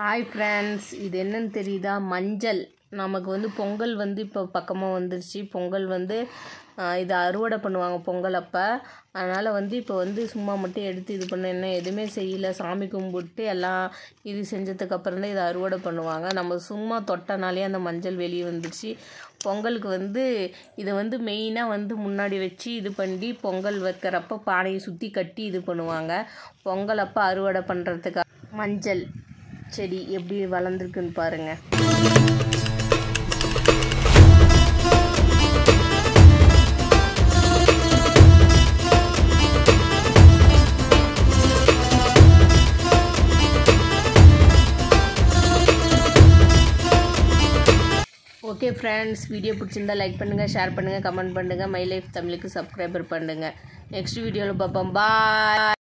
Hi friends, இது என்னன்னு தெரியுதா? மஞ்சள். நமக்கு வந்து பொங்கல் வந்து இப்போ பக்கமாக வந்துருச்சு. பொங்கல் வந்து இதை அறுவடை பண்ணுவாங்க பொங்கல் அப்போ. அதனால் வந்து இப்போ வந்து சும்மா மட்டும் எடுத்து இது பண்ண என்ன எதுவுமே செய்யலை, சாமி கும்பிட்டு எல்லாம் இது செஞ்சதுக்கப்புறம் தான் இதை அறுவடை பண்ணுவாங்க. நம்ம சும்மா தொட்டனாலே அந்த மஞ்சள் வெளியே வந்துடுச்சு. பொங்கலுக்கு வந்து இதை வந்து மெயினாக வந்து முன்னாடி வச்சு இது பண்ணி பொங்கல் வைக்கிறப்ப பானையை சுற்றி கட்டி இது பண்ணுவாங்க. பொங்கல் அப்போ அறுவடை பண்ணுறதுக்கு மஞ்சள் செடி எப்படி வளர்ந்துருக்குன்னு பாருங்கள். ஓகே ஃப்ரெண்ட்ஸ், வீடியோ பிடிச்சிருந்தா லைக் பண்ணுங்கள், ஷேர் பண்ணுங்கள், கமெண்ட் பண்ணுங்கள். மை லைஃப் தமிழுக்கு சப்ஸ்கிரைபர் பண்ணுங்கள். நெக்ஸ்ட் வீடியோவில் பார்ப்போம். பாய்.